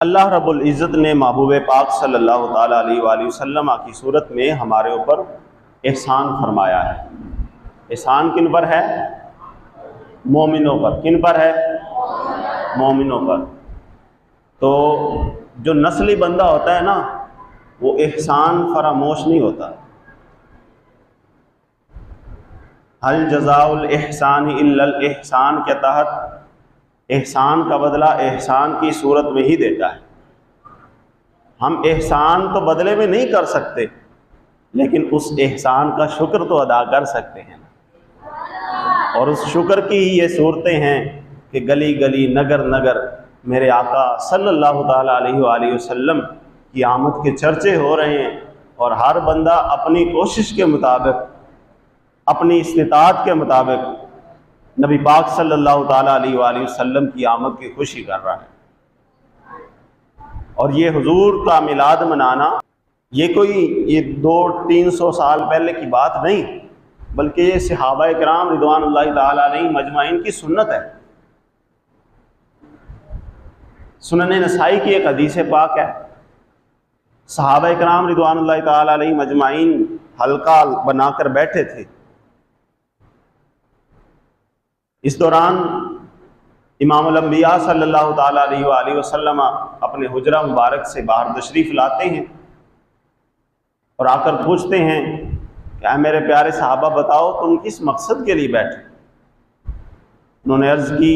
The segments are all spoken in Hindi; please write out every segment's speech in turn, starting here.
अल्लाह रब्बुल इज़्ज़त ने महबूब पाक सल्लल्लाहु ताला अलैहि वसल्लम की सूरत में हमारे ऊपर एहसान फरमाया है। एहसान किन पर है? मोमिनों पर। किन पर है? मोमिनों पर। तो जो नस्ली बंदा होता है ना, वो एहसान फरामोश नहीं होता। हल जज़ाउल एहसान इल्लल एहसान के तहत एहसान का बदला एहसान की सूरत में ही देता है। हम एहसान तो बदले में नहीं कर सकते, लेकिन उस एहसान का शुक्र तो अदा कर सकते हैं। और उस शुक्र की ही ये सूरतें हैं कि गली गली नगर नगर मेरे आका सल्लल्लाहु ताला अलैहि वसल्लम की आमद के चर्चे हो रहे हैं, और हर बंदा अपनी कोशिश के मुताबिक, अपनी इस्तिताअत के मुताबिक नबी पाक सल्लल्लाहु ताला अलैहि वसल्लम की आमद की खुशी कर रहा है। और ये हुजूर का मिलाद मनाना ये कोई 200-300 साल पहले की बात नहीं, बल्कि ये सहाबा किराम रिदवानुल्लाहि ताला अलैहिम अजमाइन की सुन्नत है। सुनन नसाई की एक हदीस पाक है, सहाबा किराम रिदवानुल्लाहि ताला अलैहिम अजमाइन हल्का बनाकर बैठे थे। इस दौरान इमामुल अंबिया सल्लल्लाहु ताला अलैहि वसल्लम अपने हुजरा मुबारक से बाहर तशरीफ़ लाते हैं और आकर पूछते हैं, क्या मेरे प्यारे साहबा बताओ तुम किस मकसद के लिए बैठे? उन्होंने अर्ज़ की,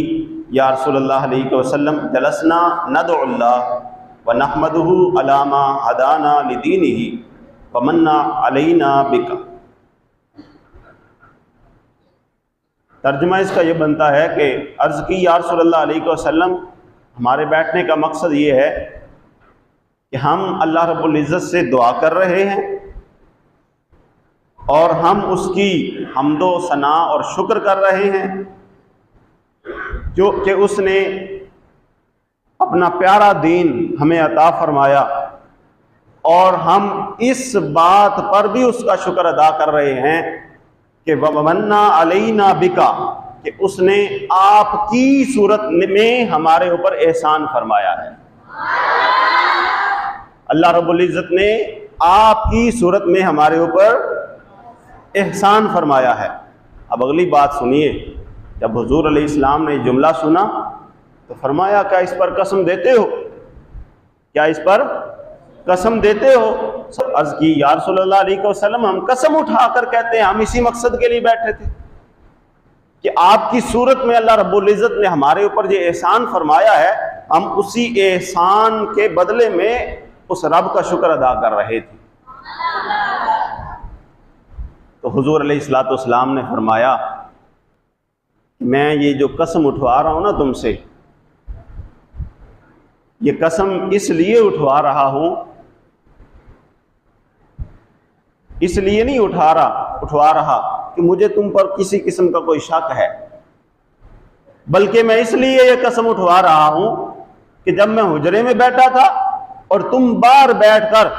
या रसूलल्लाह अलैहि वसल्लम जलसना नदउल्लाह व नहमदुहु अला मा हदाना लिदीनिही व मन्ना अलैना बिका। तर्जुमा इसका ये बनता है कि अर्ज़ की, या रसूलल्लाह अलैहि वसल्लम हमारे बैठने का मकसद ये है कि हम अल्लाह रब्बुल इज़्ज़त से दुआ कर रहे हैं और हम उसकी हम्दो सना और शुक्र कर रहे हैं जो कि उसने अपना प्यारा दीन हमें अता फरमाया, और हम इस बात पर भी उसका शुक्र अदा कर रहे हैं कि वमन्ना अलैना बिका, कि उसने आपकी सूरत में हमारे ऊपर एहसान फरमाया है। अल्लाह रब्बुल इज़्ज़त ने आपकी सूरत में हमारे ऊपर एहसान फरमाया है। अब अगली बात सुनिए, जब हुजूर अलैहिस्सलाम ने जुमला सुना तो फरमाया, क्या इस पर कसम देते हो? क्या इस पर कसम देते हो? अर्ज़ की, या रसूलल्लाह अलैहि वसल्लम हम कसम उठाकर कहते हैं हम इसी मकसद के लिए बैठे थे कि आपकी सूरत में अल्लाह रब्बुल इज़्ज़त ने हमारे ऊपर जो एहसान फरमाया है, हम उसी एहसान के बदले में उस रब का शुक्र अदा कर रहे थे। तो हुजूर अलैहिस्सलाम ने फरमाया, मैं ये जो कसम उठवा रहा हूं ना तुमसे, ये कसम इसलिए उठवा रहा हूं, इसलिए नहीं उठवा रहा कि मुझे तुम पर किसी किस्म का कोई शक है, बल्कि मैं इसलिए ये कसम उठवा रहा हूं कि जब मैं हुजरे में बैठा था और तुम बाहर बैठकर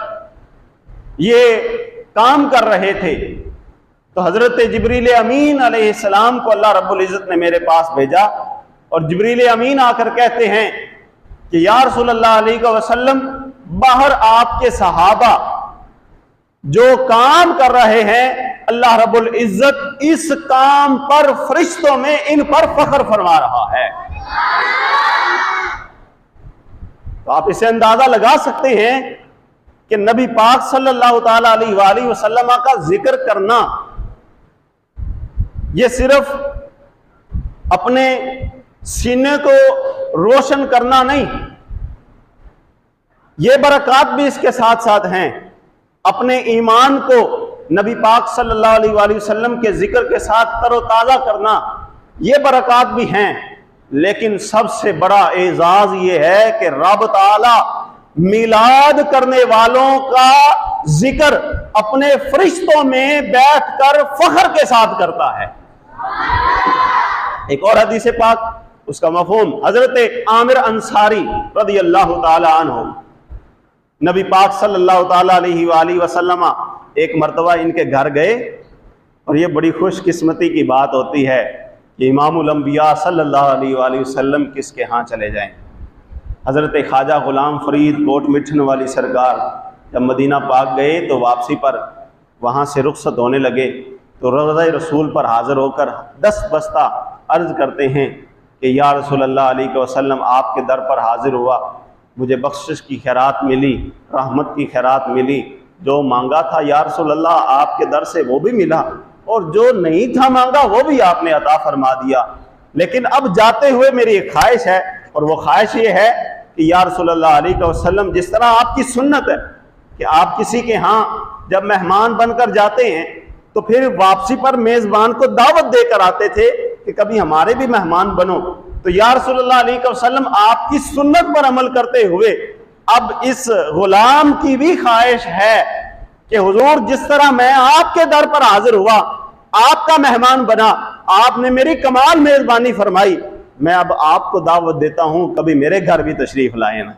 ये काम कर रहे थे, तो हजरत जिब्रील अमीन अलैहिस्सलाम को अल्लाह रब्बुल इज़्ज़त ने मेरे पास भेजा, और जिब्रील अमीन आकर कहते हैं कि या रसूलल्लाह अलैहि वसल्लम, बाहर आपके सहाबा जो काम कर रहे हैं, अल्लाह रब्बुल इज़्ज़त इस काम पर फरिश्तों में इन पर फख्र फरमा रहा है। तो आप इसे अंदाजा लगा सकते हैं कि नबी पाक सल्लल्लाहु ताला अलैहि वसल्लम का जिक्र करना ये सिर्फ अपने सीने को रोशन करना नहीं, ये बरक़ात भी इसके साथ साथ हैं। अपने ईमान को नबी पाक सल्लल्लाहु अलैहि वसल्लम के जिक्र के साथ तरोताज़ा करना, ये बरक़ात भी हैं। लेकिन सबसे बड़ा एजाज ये है कि रब ताला मिलाद करने वालों का जिक्र अपने फरिश्तों में बैठकर फख्र के साथ करता है। एक और हदीस पाक, उसका मफ़हूम हजरत आमिर अंसारी रज़ियल्लाहु ताला अन्हु, नबी पाक सल्लल्लाहु ताला अलैहि वसल्लम एक मरतबा इनके घर गए, और ये बड़ी खुशकिस्मती की बात होती है कि इमामुल अंबिया सल्लल्लाहु अलैहि वसल्लम किसके यहाँ चले जाएं। हज़रत ख्वाजा ग़ुलाम फ़रीद कोट मिठन वाली सरकार जब मदीना पाक गए तो वापसी पर वहाँ से रुखसत होने लगे तो रज़ा रसूल पर हाज़िर होकर 10 बस्ता अर्ज़ करते हैं कि या रसूल अल्लाह अलैहि वसल्लम, आपके दर पर हाज़िर हुआ, मुझे बख्शिश की खैरात मिली, रहमत की खैरात मिली, जो मांगा था या रसूल अल्लाह आपके दर से वो भी मिला और जो नहीं था मांगा वो भी आपने अता फरमा दिया। लेकिन अब जाते हुए मेरी एक ख्वाहिश है और वो ख्वाहिश ये है कि या रसूल अल्लाह अलैहि वसल्लम, जिस तरह आपकी सुन्नत है कि आप किसी के यहाँ जब मेहमान बनकर जाते हैं तो फिर वापसी पर मेज़बान को दावत देकर आते थे कि कभी हमारे भी मेहमान बनो, तो या रसूलुल्लाह अलैहि वसल्लम आपकी सुन्नत पर अमल करते हुए अब इस गुलाम की भी ख्वाहिश है कि हुजूर, जिस तरह मैं आपके दर पर हाजिर हुआ, आपका मेहमान बना, आपने मेरी कमाल मेजबानी फरमाई, मैं अब आपको दावत देता हूं कभी मेरे घर भी तशरीफ लाए ना।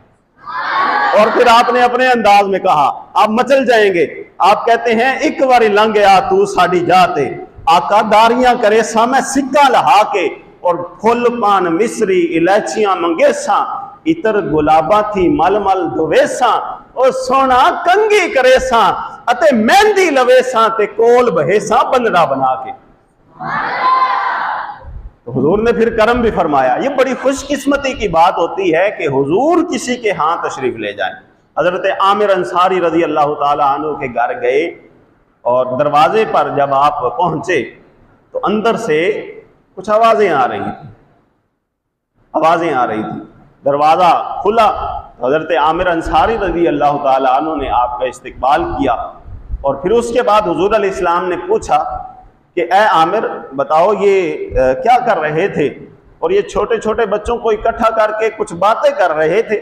और फिर आपने अपने अंदाज में कहा, आप मचल जाएंगे, आप कहते हैं एक बारी लंघ गया तू साड़ी जाते, आका दारियां करे सामे सिक्का लहा के, और फुल पान मिसरी इलायचियां मंगेसा, इतर गुलाबा थी मलमल दुवेसा, और सोना कंगी करेसा अते मेहंदी लवेसा ते कोल बहेसा बंदड़ा बना के। तो हुजूर ने फिर करम भी फरमाया। ये बड़ी खुशकिस्मती की बात होती है कि हुजूर किसी के हाथ तशरीफ ले जाएं। हजरत आमिर अंसारी रजी अल्लाह ताला अन्हु के घर गए और दरवाजे पर जब आप पहुंचे तो अंदर से कुछ आवाजें आ रही थी, दरवाजा खुला, हजरत आमिर अंसारी रजी अल्लाह ताला अन्हु ने आपका इस्तकबाल किया और फिर उसके बाद हुजूर अलैहिस्सलाम ने पूछा कि ए आमिर, बताओ ये क्या कर रहे थे? और ये छोटे छोटे बच्चों को इकट्ठा करके कुछ बातें कर रहे थे,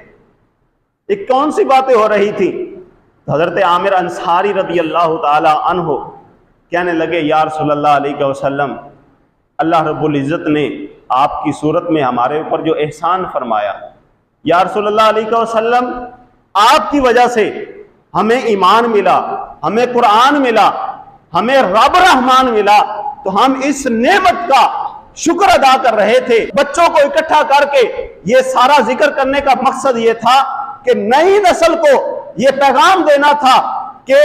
ये कौन सी बातें हो रही थी? तो हजरत आमिर अंसारी रज़ी अल्लाह ताला अन्हु कहने लगे, या रसूलल्लाह अलैहि वसल्लम, अल्लाह रब्बुल इज़्ज़त ने आपकी सूरत में हमारे ऊपर जो एहसान फरमाया, या रसूलल्लाह अलैहि वसल्लम, आपकी वजह से हमें ईमान मिला, हमें कुरान मिला, हमें रब रहमान मिला, तो हम इस नेमत का शुक्र अदा कर रहे थे। बच्चों को इकट्ठा करके ये सारा जिक्र करने का मकसद ये था कि नई नस्ल को ये पैगाम देना था कि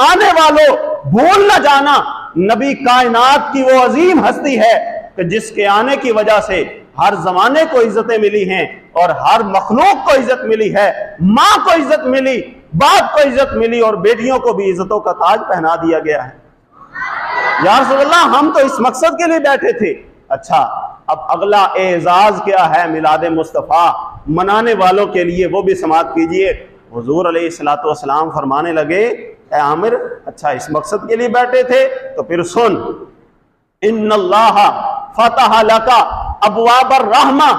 आने वालों भूल न जाना, नबी कायनात की वो अजीम हस्ती है कि जिसके आने की वजह से हर जमाने को इज्जतें मिली हैं और हर मखलूक को इज्जत मिली है। माँ को इज्जत मिली, बाप को इज्जत मिली और बेटियों को भी इज्जतों का ताज पहना दिया गया है। या रसूलल्लाह, हम तो इस मकसद के लिए बैठे थे। अच्छा, अब अगला एजाज क्या है मिलाद मुस्तफ़ा मनाने वालों के लिए, वो भी समाअत कीजिए। हुजूर अलैहिस्सलातु वस्सलाम फरमाने लगे, ए आमिर, अच्छा इस मकसद के लिए बैठे थे तो फिर सुन, इन्नल्लाह फतह लका अबवाबर रहमा,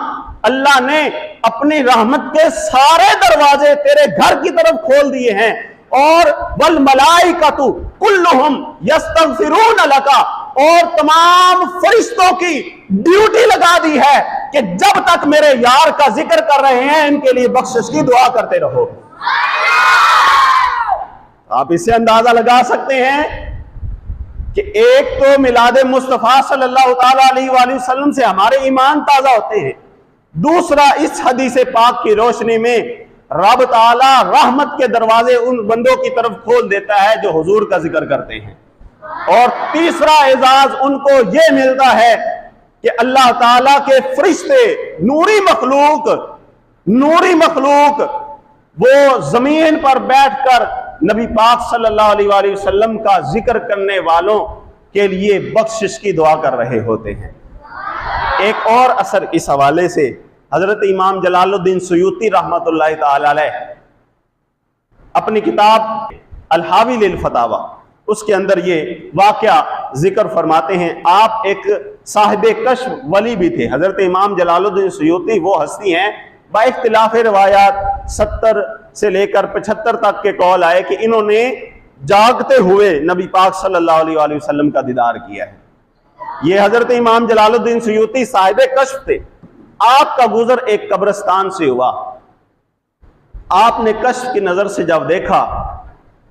अल्लाह ने अपनी रहमत के सारे दरवाजे तेरे घर की तरफ खोल दिए हैं, और वल मलाइकतु कुल्लुहुम यस्तगफिरून लका, और तमाम फरिश्तों की ड्यूटी लगा दी है कि जब तक मेरे यार का जिक्र कर रहे हैं इनके लिए बख्शिश की दुआ करते रहो। आप इससे अंदाजा लगा सकते हैं कि एक तो मिलाद मुस्तफ़ा सल्लल्लाहु ताला अलैहि वसल्लम से हमारे ईमान ताजा होते हैं, दूसरा इस हदीस पाक की रोशनी में रब ताला रहमत के दरवाजे उन बंदों की तरफ खोल देता है जो हुजूर का जिक्र करते हैं, और तीसरा एजाज उनको ये मिलता है कि अल्लाह ताला के फरिश्ते नूरी मखलूक वो जमीन पर बैठकर नबी पाक सल्लल्लाहु अलैहि वसल्लम का जिक्र करने वालों के लिए बख्शिश की दुआ कर रहे होते हैं। एक और असर इस हवाले से, हजरत इमाम जलालुद्दीन सुयूती रहमतुल्लाह ताला अलैह अपनी किताब अल-हावी लिल फतावा, उसके अंदर ये वाकया जिक्र फरमाते हैं। आप एक साहिबे कश्फ वली भी थे। हजरत इमाम जलालुद्दीन सुयूती वो हस्ती हैं, बाइख्तिलाफ रिवायात 70 से लेकर 75 तक के कौल आए कि इन्होंने जागते हुए नबी पाक सल्लल्लाहु अलैहि वसल्लम का दीदार किया है। ये हजरत इमाम जलालुद्दीन सुयूती साहिबे कश्फ थे। आपका गुजर एक कब्रिस्तान से हुआ, आपने कश्फ की नजर से जब देखा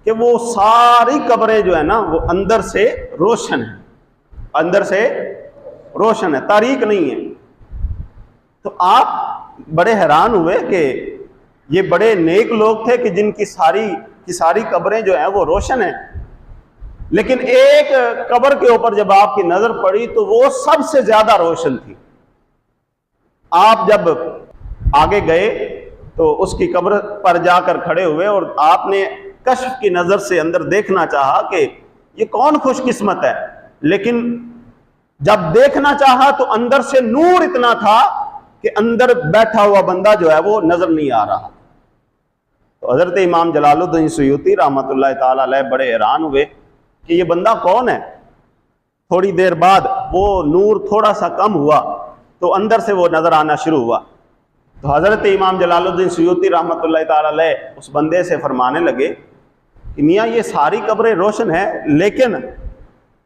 कि वो सारी कब्रें जो है ना वो अंदर से रोशन है, तारीक नहीं है, तो आप बड़े हैरान हुए कि ये बड़े नेक लोग थे कि जिनकी सारी की सारी कब्रें जो हैं वो रोशन हैं, लेकिन एक कब्र के ऊपर जब आपकी नजर पड़ी तो वो सबसे ज्यादा रोशन थी। आप जब आगे गए तो उसकी कब्र पर जाकर खड़े हुए और आपने कश्फ की नजर से अंदर देखना चाहा कि ये कौन खुशकिस्मत है, लेकिन जब देखना चाहा तो अंदर से नूर इतना था कि अंदर बैठा हुआ बंदा जो है वो नजर नहीं आ रहा। तो हजरत इमाम जलालुद्दीन सुयूती रहमतुल्लाह ताला अलैह बड़े हैरान हुए कि ये बंदा कौन है। थोड़ी देर बाद वो नूर थोड़ा सा कम हुआ तो अंदर से वो नजर आना शुरू हुआ। तो हजरत इमाम जलालुद्दीन सुयूती रहमतुल्लाह ताला अलैह उस बंदे से फरमाने लगे कि मियाँ ये सारी कब्रें रोशन है, लेकिन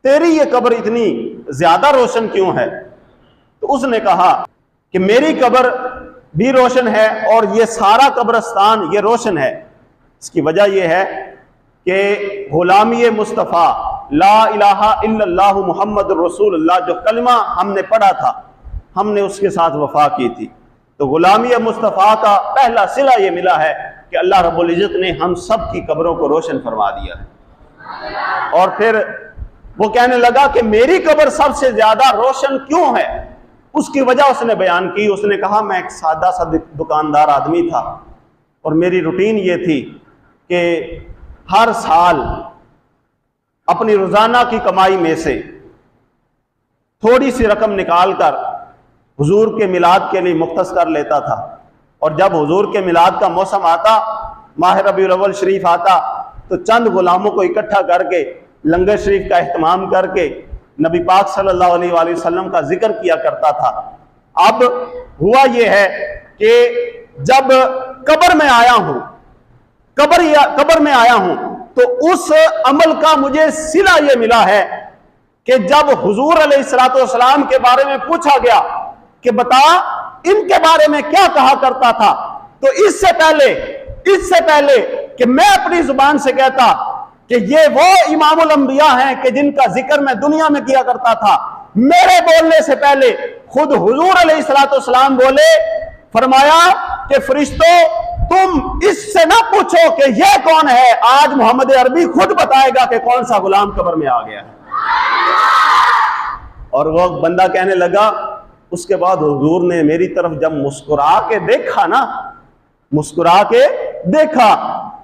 तेरी ये कब्र इतनी ज्यादा रोशन क्यों है? तो उसने कहा कि मेरी कब्र भी रोशन है और ये सारा कब्रस्तान ये रोशन है। इसकी वजह यह है कि गुलामी मुस्तफ़ा ला इलाहा इल्लल्लाह मुहम्मद रसूलुल्लाह जो कलमा हमने पढ़ा था, हमने उसके साथ वफा की थी। तो गुलामी मुस्तफ़ा का पहला सिला ये मिला है कि अल्लाह रब्बुल इज़्ज़त ने हम सब की कब्रों को रोशन फरमा दिया है। और फिर वो कहने लगा कि मेरी कब्र सबसे ज्यादा रोशन क्यों है, उसकी वजह उसने बयान की। उसने कहा मैं एक सादा सा दुकानदार आदमी था और मेरी रूटीन ये थी कि हर साल अपनी रोजाना की कमाई में से थोड़ी सी रकम निकाल कर हुजूर के मिलाद के लिए मुख्तस कर लेता था। और जब हुजूर के मिलाद का मौसम आता, माह रबीउल अव्वल शरीफ आता, तो चंद गुलामों को इकट्ठा करके लंगर शरीफ का एहतमाम करके नबी पाक सल्लल्लाहु अलैहि वसल्लम का जिक्र किया करता था। अब हुआ यह है कि जब कब्र में आया हूं, कब्र में आया हूं, तो उस अमल का मुझे सिला यह मिला है कि जब हुजूर अलैहिस्सलाम के बारे में पूछा गया कि बता इनके बारे में क्या कहा करता था, तो इससे पहले कि मैं अपनी जुबान से कहता कि ये वो इमामुल अंबिया हैं कि जिनका जिक्र मैं दुनिया में किया करता था, मेरे बोलने से पहले खुद हुजूर अलैहिस्सलाम बोले, फरमाया कि फरिश्तों तुम इससे ना पूछो कि ये कौन है, आज मोहम्मद अरबी खुद बताएगा कि कौन सा गुलाम कब्र में आ गया है। और वो बंदा कहने लगा, उसके बाद हुजूर ने मेरी तरफ जब मुस्कुरा के देखा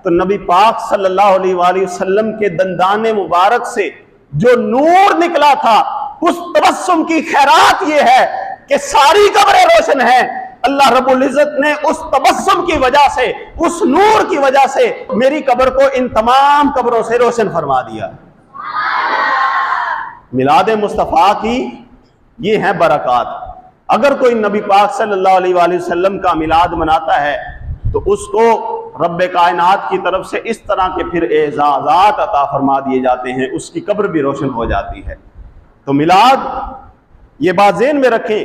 तो नबी पाक सल्लल्लाहु अलैहि वसल्लम के दंदाने मुबारक से जो नूर निकला था, उस तबस्सुम की खैरात ये है कि सारी कब्रें रोशन है। अल्लाह रब्बुल इज़्ज़त ने उस तबस्सुम की वजह से, उस नूर की वजह से मेरी कब्र को इन तमाम कब्रों से रोशन फरमा दिया। मिलाद मुस्तफ़ा की ये है बरक़ात। अगर कोई नबी पाक सल्लल्लाहु अलैहि वसल्लम का मिलाद मनाता है तो उसको रब्बे कायनात की तरफ से इस तरह के फिर एजाज़ात अता फरमा दिए जाते हैं, उसकी कब्र भी रोशन हो जाती है। तो मिलाद ये बात ज़हन में रखें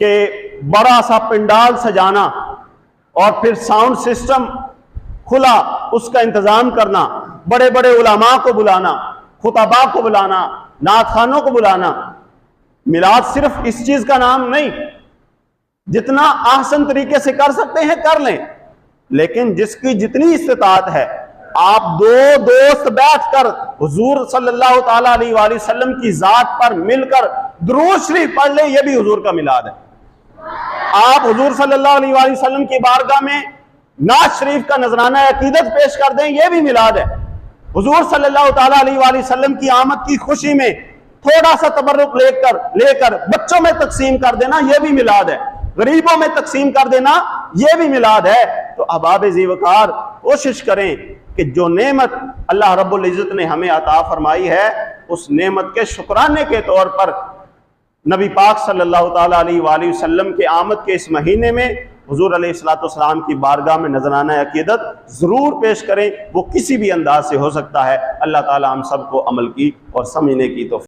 कि बड़ा सा पंडाल सजाना और फिर साउंड सिस्टम खुला उसका इंतज़ाम करना, बड़े बड़े उलमा को बुलाना, खुतबा को बुलाना, नात खानों को बुलाना, मिलाद सिर्फ इस चीज का नाम नहीं। जितना आसान तरीके से कर सकते हैं कर लें, लेकिन जिसकी जितनी इस्तिताअत है, आप दो दोस्त बैठकर हुजूर सल्लल्लाहु ताला अलैहि वसल्लम की जात पर मिलकर दुरूद शरीफ पढ़ लें, यह भी हुजूर का मिलाद है। आप हुजूर सल्लल्लाहु अलैहि वसल्लम की बारगाह में नात शरीफ का नजराना अकीदत पेश कर दें, यह भी मिलाद है। हुजूर सल्लल्लाहु ताला अलैहि वसल्लम की आमद की खुशी में थोड़ा सा तबर्रुक लेकर बच्चों में तकसीम कर देना, यह भी मिलाद है। गरीबों में तकसीम कर देना, यह भी मिलाद है। तो अहबाब ज़ीवकार कोशिश करें कि जो नेमत अल्लाह रब्बुल इज़्ज़त ने हमें अता फरमाई है, उस नेमत के शुक्राने के तौर पर नबी पाक सल्लल्लाहु ताला अलैहि वसल्लम के आमद के इस महीने में हुजूर अलैहिस्सलाम की बारगाह में नजराना अकीदत जरूर पेश करें। वो किसी भी अंदाज से हो सकता है। अल्लाह ताला हम सबको अमल की और समझने की तौफीक